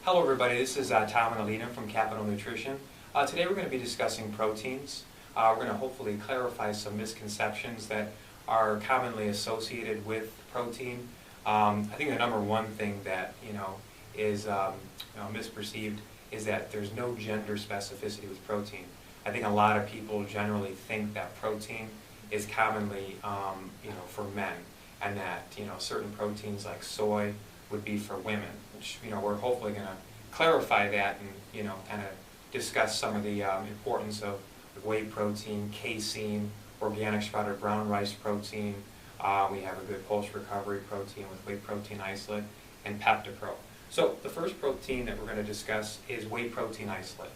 Hello everybody, this is Tom and Alina from Capital Nutrition. Today we're going to be discussing proteins. We're going to hopefully clarify some misconceptions that are commonly associated with protein. I think the number one thing that is misperceived is that there's no gender specificity with protein. I think a lot of people generally think that protein is commonly for men, and that certain proteins like soy would be for women, which we're hopefully going to clarify that and kind of discuss some of the importance of whey protein, casein, organic sprouted brown rice protein. We have a good post-recovery protein with whey protein isolate and InstaPro. So the first protein that we're going to discuss is whey protein isolate.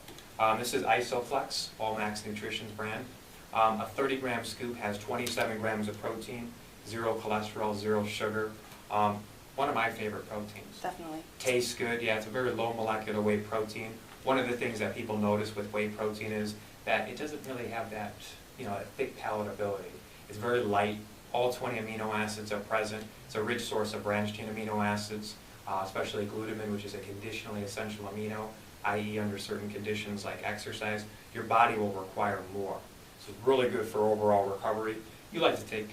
This is Isoflex, Allmax Nutrition's brand. A 30-gram scoop has 27 grams of protein, 0 cholesterol, 0 sugar. One of my favorite proteins. Definitely. Tastes good. Yeah, it's a very low molecular weight protein. One of the things that people notice with whey protein is that it doesn't really have that, that thick palatability. It's very light. All 20 amino acids are present. It's a rich source of branched chain amino acids, especially glutamine, which is a conditionally essential amino, i.e. under certain conditions like exercise, your body will require more. So it's really good for overall recovery. You like to take?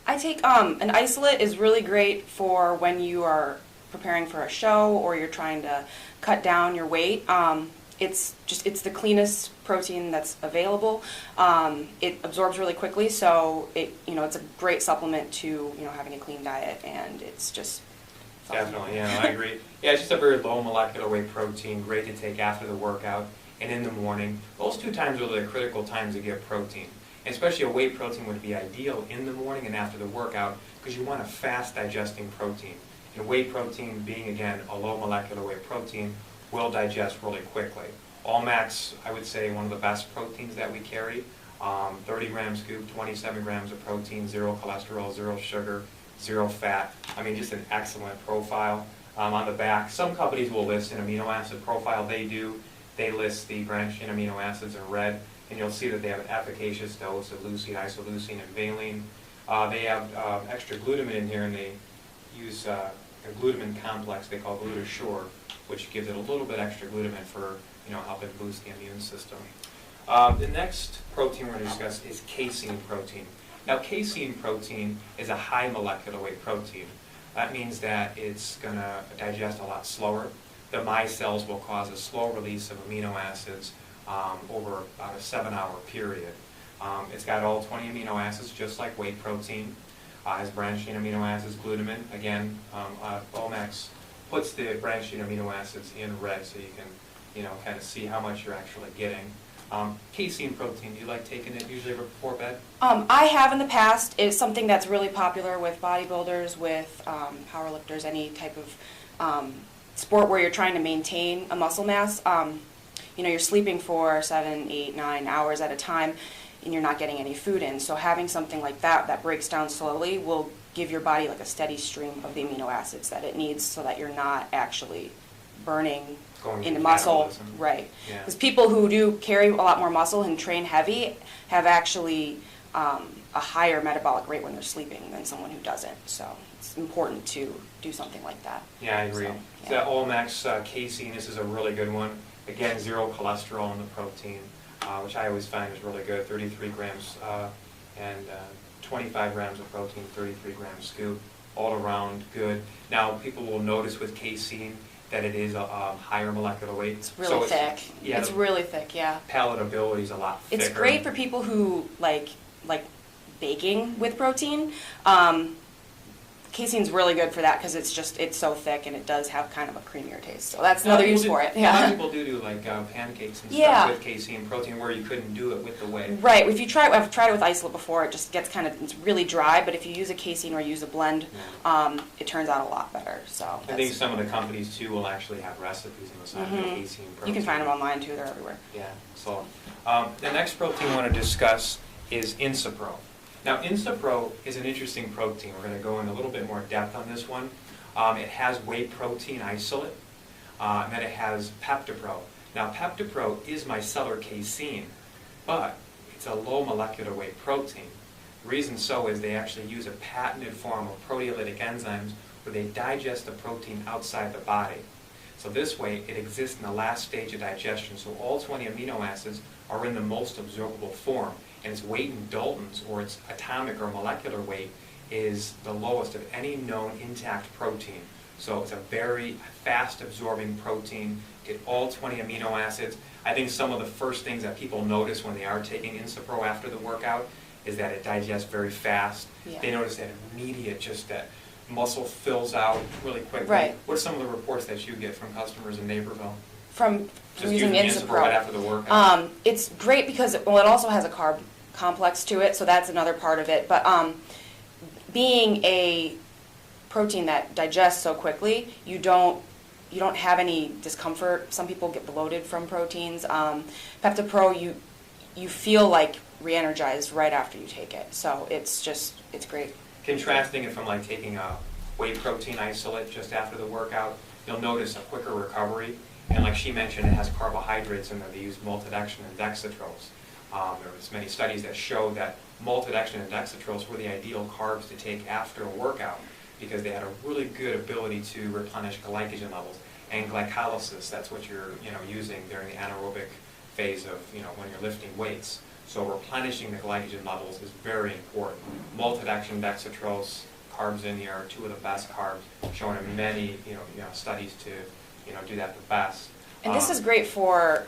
I take an isolate is really great for when you are preparing for a show or you're trying to cut down your weight. It's the cleanest protein that's available. It absorbs really quickly, so it's a great supplement to having a clean diet, and it's just fun. Definitely, yeah, I agree. Yeah, it's just a very low molecular weight protein, great to take after the workout and in the morning. Those two times are the critical times to get protein. And especially a whey protein would be ideal in the morning and after the workout because you want a fast digesting protein. And whey protein, being again a low molecular weight protein, will digest really quickly. Allmax, I would say, one of the best proteins that we carry. 30-gram scoop, 27 grams of protein, 0 cholesterol, 0 sugar, 0 fat. I mean, just an excellent profile. On the back, some companies will list an amino acid profile. They do. They list the branched chain amino acids in red, and you'll see that they have an efficacious dose of leucine, isoleucine, and valine. They have extra glutamine in here, and they use a glutamine complex they call GlutatSure, which gives it a little bit extra glutamine for helping boost the immune system. The next protein we're going to discuss is casein protein. Now, casein protein is a high molecular weight protein. That means that it's going to digest a lot slower. The micelles will cause a slow release of amino acids over about a 7-hour period. It's got all 20 amino acids, just like whey protein. Has branched chain amino acids, glutamine. Again, Allmax puts the branched chain amino acids in red so you can kind of see how much you're actually getting. Casein protein, do you like taking it usually before bed? I have in the past. It's something that's really popular with bodybuilders, with powerlifters, any type of sport where you're trying to maintain a muscle mass. You're sleeping for 7, 8, 9 hours at a time, and you're not getting any food in. So having something like that breaks down slowly will give your body like a steady stream of the amino acids that it needs, so that you're not actually burning into muscle. Right. Because people who do carry a lot more muscle and train heavy have actually a higher metabolic rate when they're sleeping than someone who doesn't. So it's important to do something like that. Yeah, I agree. So, The Allmax casein, this is a really good one. Again, 0 cholesterol in the protein, which I always find is really good. 33 grams and 25 grams of protein, 33 grams scoop, all around good. Now, people will notice with casein that it is a higher molecular weight. It's really thick. Yeah, it's really thick, yeah. Palatability is a lot thicker. It's great for people who like baking with protein. Casein's really good for that because it's so thick, and it does have kind of a creamier taste. So that's another use for it. Yeah. A lot of people do like pancakes and stuff with casein protein where you couldn't do it with the whey. Right. If you try, I've tried it with isolate before. It just gets it's really dry. But if you use a casein or use a blend, it turns out a lot better. So I think some of the companies too will actually have recipes on the side of the casein protein. You can find them online too. They're everywhere. Yeah. So the next protein I want to discuss is InstaPro. Now, InstaPro is an interesting protein. We're going to go in a little bit more depth on this one. It has whey protein isolate, and then it has InstaPro. Now, InstaPro is micellar casein, but it's a low molecular weight protein. The reason so is they actually use a patented form of proteolytic enzymes where they digest the protein outside the body. So this way, it exists in the last stage of digestion. So all 20 amino acids are in the most absorbable form. And its weight in Daltons, or its atomic or molecular weight, is the lowest of any known intact protein. So it's a very fast absorbing protein, get all 20 amino acids. I think some of the first things that people notice when they are taking InstaPro after the workout is that it digests very fast. Yeah. They notice that immediate, just that muscle fills out really quickly. Right. What are some of the reports that you get from customers in Naperville? From Just using InstaPro right InstaPro. after the workout. It's great because it also has a carb complex to it, so that's another part of it. But being a protein that digests so quickly, you don't have any discomfort. Some people get bloated from proteins. PeptiPro, you feel like re-energized right after you take it. So it's great. Contrasting it from like taking a whey protein isolate just after the workout, you'll notice a quicker recovery. And like she mentioned, it has carbohydrates in there. They use maltodextrin and dextrose. There was many studies that showed that maltodextrin and dextrose were the ideal carbs to take after a workout because they had a really good ability to replenish glycogen levels. And glycolysis, that's what you're using during the anaerobic phase of when you're lifting weights. So replenishing the glycogen levels is very important. Maltodextrin, dextrose, carbs in here are two of the best carbs, shown in many studies to do that the best. And this is great for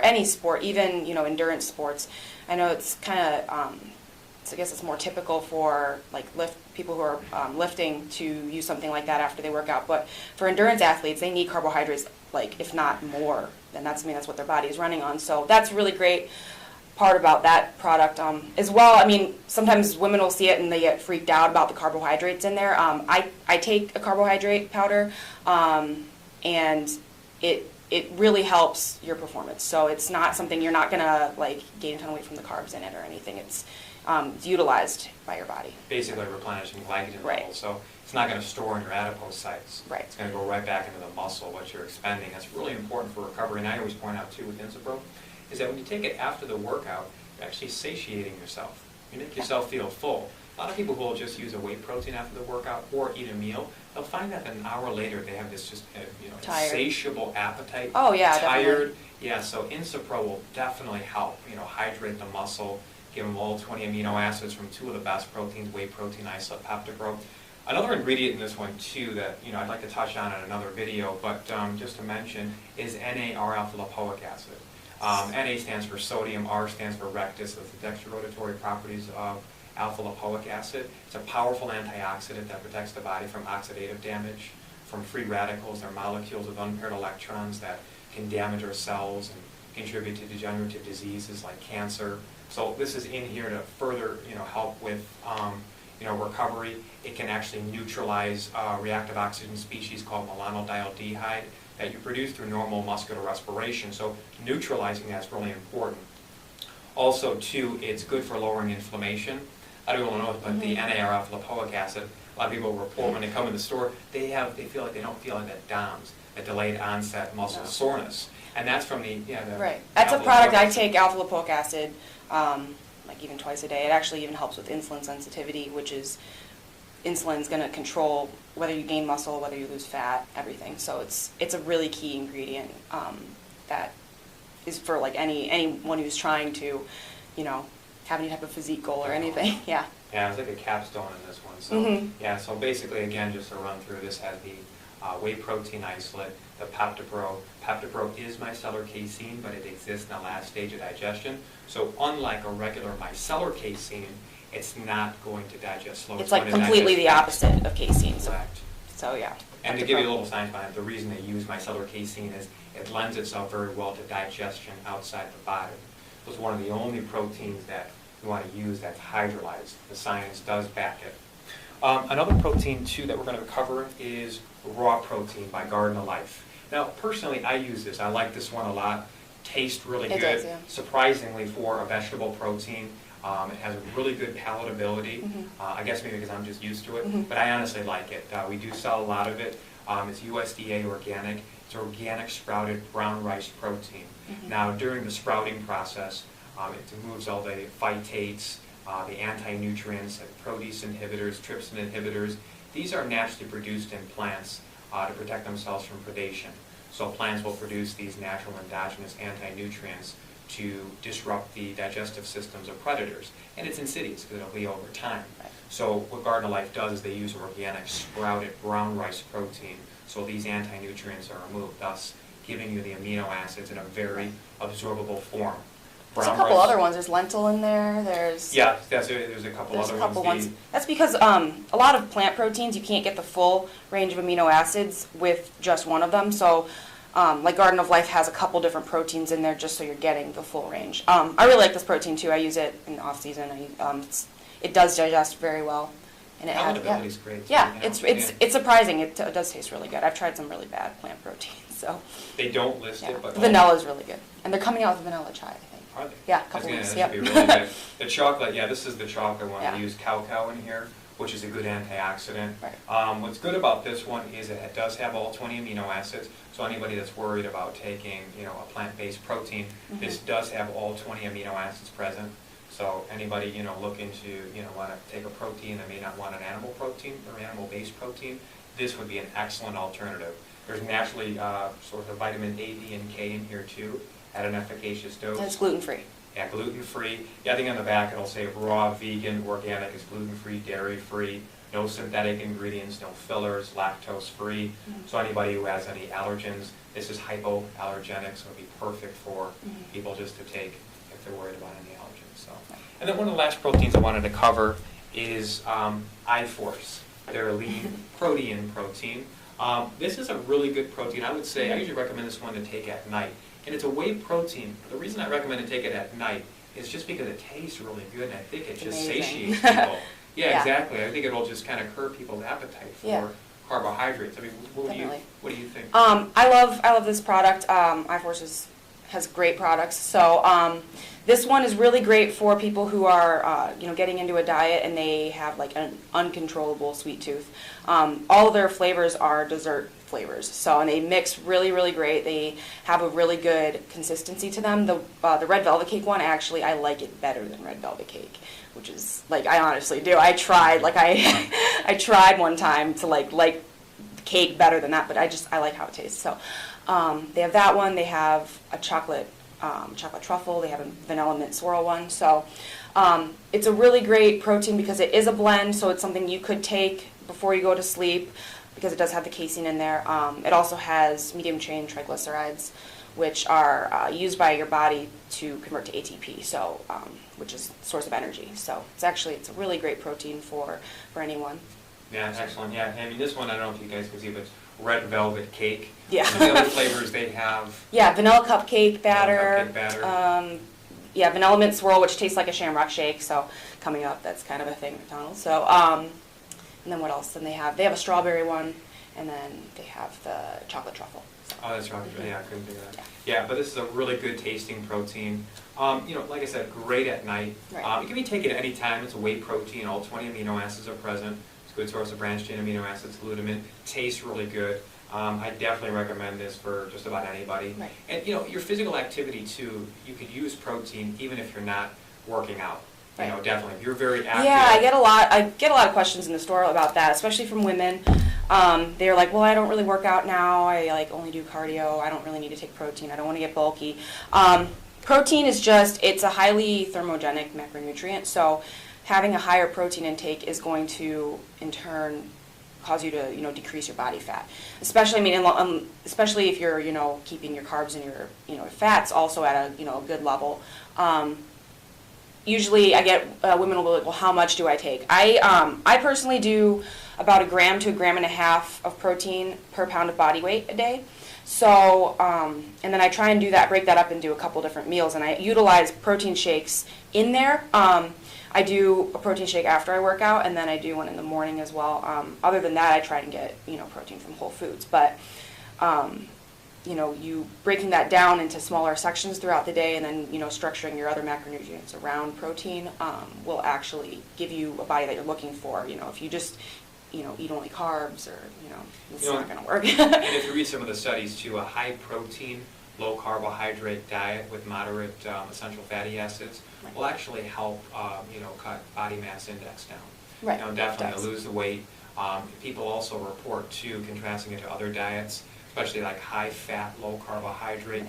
any sport, even endurance sports. I know it's kind of I guess it's more typical for like people who are lifting to use something like that after they work out. But for endurance athletes, they need carbohydrates, like if not more. And that's what their body is running on. So that's really great part about that product as well. I mean, sometimes women will see it and they get freaked out about the carbohydrates in there. I take a carbohydrate powder, and it really helps your performance. So it's not something you're not gonna like gain a ton of weight from the carbs in it or anything. It's utilized by your body. Basically replenishing glycogen Right. levels. So it's not going to store in your adipose sites. Right. It's going to go right back into the muscle, what you're expending. That's really important for recovery. And I always point out too with InstaPro is that when you take it after the workout, you're actually satiating yourself. You make yourself feel full. A lot of people will just use a whey protein after the workout or eat a meal. They'll find that an hour later they have this just insatiable appetite. Oh yeah, tired. definitely. Yeah, so InstaPro will definitely help. Hydrate the muscle. Give them all 20 amino acids from two of the best proteins, whey protein isolate, PeptiPro. Another ingredient in this one too that I'd like to touch on in another video, but just to mention is NA-R-alpha-lipoic acid. Na stands for sodium, R stands for rectus. That's the dextrorotatory properties of alpha-lipoic acid. It's a powerful antioxidant that protects the body from oxidative damage, from free radicals. They're molecules with unpaired electrons that can damage our cells and contribute to degenerative diseases like cancer. So this is in here to further help with recovery. It can actually neutralize reactive oxygen species called malonodialdehyde that you produce through normal muscular respiration. So neutralizing that's really important. Also, too, it's good for lowering inflammation. I don't know, but the NAR-alpha-lipoic acid, a lot of people report when they come in the store, they feel like they don't feel like that DOMS, that delayed onset muscle soreness. And that's from the right. That's a product I take, alpha-lipoic acid, like even twice a day. It actually even helps with insulin sensitivity, which is insulin's going to control whether you gain muscle, whether you lose fat, everything. So it's a really key ingredient that is for like anyone who's trying to, have any type of physique goal or anything. Yeah. Yeah, it's like a capstone in this one. So yeah, so basically again, just to run through, this has the whey protein isolate, the PeptiPro. PeptiPro is micellar casein, but it exists in the last stage of digestion. So unlike a regular micellar casein, it's not going to digest slowly. It's like completely the opposite of casein. Correct. So yeah. And to give you a little science behind it, the reason they use micellar casein is it lends itself very well to digestion outside the body. It's one of the only proteins that you want to use that's hydrolyzed. The science does back it. Another protein, too, that we're going to cover is raw protein by Garden of Life. Now, personally, I use this. I like this one a lot. Tastes really good. Does, yeah. Surprisingly, for a vegetable protein, it has a really good palatability. I guess maybe because I'm just used to it, but I honestly like it. We do sell a lot of it. It's USDA organic. It's organic sprouted brown rice protein. Now, during the sprouting process, it removes all the phytates, the anti-nutrients, like protease inhibitors, trypsin inhibitors. These are naturally produced in plants. to protect themselves from predation. So plants will produce these natural endogenous anti-nutrients to disrupt the digestive systems of predators. And it's insidious because it'll be over time. So what Garden of Life does is they use organic sprouted brown rice protein, so these anti-nutrients are removed, thus giving you the amino acids in a very absorbable form. There's a couple other ones. There's lentil in there. There's there's a couple other ones. That's because a lot of plant proteins, you can't get the full range of amino acids with just one of them. So like Garden of Life has a couple different proteins in there just so you're getting the full range. I really like this protein too. I use it in the off season. It does digest very well. And it palatability is great. Yeah, it's surprising. It does taste really good. I've tried some really bad plant proteins. So they don't list it, but vanilla is really good. And they're coming out with vanilla chai, I think. Are they? Yeah, a couple weeks. That should be really good. The chocolate, this is the chocolate one. We use cacao in here, which is a good antioxidant. Right. What's good about this one is it does have all 20 amino acids. So anybody that's worried about taking, a plant-based protein, this does have all 20 amino acids present. So anybody, looking to, want to take a protein that may not want an animal protein or animal-based protein, this would be an excellent alternative. There's naturally sort of vitamin A, D, and K in here too, at an efficacious dose. And it's gluten-free. Yeah, gluten-free. I think on the back it'll say raw, vegan, organic, is gluten-free, dairy-free, no synthetic ingredients, no fillers, lactose-free. So anybody who has any allergens, this is hypoallergenic, so it'd be perfect for people just to take if they're worried about any allergens. So, and then one of the last proteins I wanted to cover is iForce. They're a lean protein. This is a really good protein. I would say I usually recommend this one to take at night. And it's a whey protein. The reason I recommend to take it at night is just because it tastes really good, and I think it just satiates people. Yeah, exactly. I think it'll just kind of curb people's appetite for carbohydrates. I mean, what do you think? I love this product. iForce has great products. So this one is really great for people who are getting into a diet and they have like an uncontrollable sweet tooth. All of their flavors are dessert flavors, and they mix really, really great. They have a really good consistency to them. The red velvet cake one, actually, I like it better than red velvet cake, which is I honestly do. I tried I tried one time to like cake better than that, but I like how it tastes. So they have that one. They have a chocolate truffle. They have a vanilla mint swirl one. So it's a really great protein because it is a blend, so it's something you could take before you go to sleep, because it does have the casein in there. It also has medium-chain triglycerides, which are used by your body to convert to ATP, so which is a source of energy. So it's a really great protein for anyone. Yeah, excellent. Yeah, I mean, this one, I don't know if you guys can see, but it's red velvet cake. Yeah. And the other flavors they have. Yeah, vanilla cupcake batter. Vanilla mint swirl, which tastes like a Shamrock Shake. So coming up, that's kind of a thing at McDonald's. So and then what else? Then they have a strawberry one, and then they have the chocolate truffle. So. Oh, that's right. Yeah, I couldn't think of that. Yeah, but this is a really good tasting protein. Like I said, great at night. Right. It can be taken at any time. It's a whey protein. All 20 amino acids are present. It's a good source of branched chain amino acids, glutamine. Tastes really good. I definitely recommend this for just about anybody. Right. And your physical activity too, you could use protein even if you're not working out. Right. Definitely. If you're very active. Yeah, I get a lot of questions in the store about that, especially from women. They're like, well, I don't really work out now. I only do cardio. I don't really need to take protein. I don't want to get bulky. Protein is it's a highly thermogenic macronutrient. So having a higher protein intake is going to, in turn, cause you to decrease your body fat. Especially especially if you're keeping your carbs and your fats also at a good level. Usually I get women will be like, well, how much do I take? I personally do about 1 gram to 1.5 grams of protein per pound of body weight a day. So, and then I try and break that up into a couple different meals, and I utilize protein shakes in there. I do a protein shake after I work out, and then I do one in the morning as well. Other than that, I try and get protein from Whole Foods, but you breaking that down into smaller sections throughout the day and then, structuring your other macronutrients around protein will actually give you a body that you're looking for. If you just, eat only carbs or, it's not going to work. And if you read some of the studies too, a high protein, low carbohydrate diet with moderate essential fatty acids will actually help, cut body mass index down. Right. Definitely to lose the weight. People also report too, contrasting it to other diets, especially like high fat, low carbohydrate,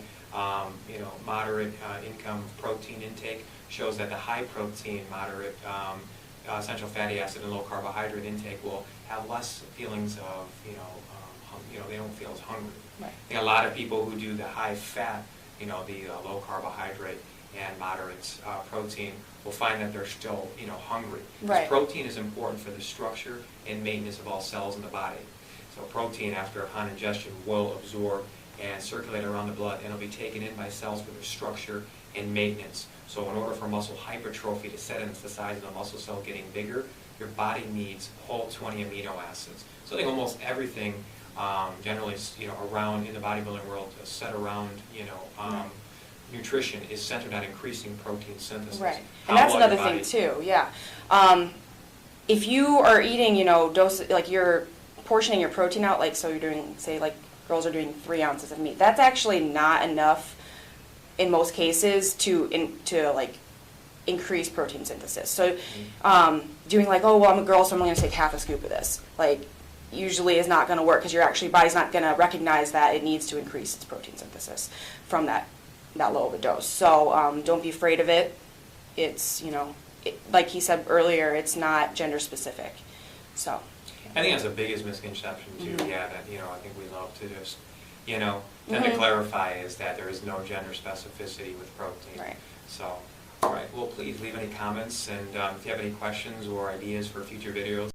moderate income protein intake, shows that the high protein, moderate essential fatty acid and low carbohydrate intake will have less feelings of, they don't feel as hungry. Right. I think a lot of people who do the high fat, the low carbohydrate and moderate protein will find that they're still, hungry. Because Right. protein is important for the structure and maintenance of all cells in the body. So protein, upon ingestion, will absorb and circulate around the blood, and it'll be taken in by cells for their structure and maintenance. So in order for muscle hypertrophy to set in, it's the size of the muscle cell getting bigger, your body needs whole 20 amino acids. So I think almost everything generally, around in the bodybuilding world, set around, nutrition is centered on increasing protein synthesis. Right, and that's another thing too. Yeah, if you are eating, like you're portioning your protein out, like so you're doing, say, like girls are doing 3 ounces of meat. That's actually not enough in most cases to like increase protein synthesis. So doing like, oh well, I'm a girl, so I'm only going to take half a scoop of this, like usually is not going to work because your body's not going to recognize that it needs to increase its protein synthesis from that low of a dose. So don't be afraid of it. It's, like he said earlier, it's not gender specific. So I think that's the biggest misconception too. Mm-hmm. Yeah, that I think we love to just tend to clarify is that there is no gender specificity with protein. Right. So, all right. Well, please leave any comments, and if you have any questions or ideas for future videos.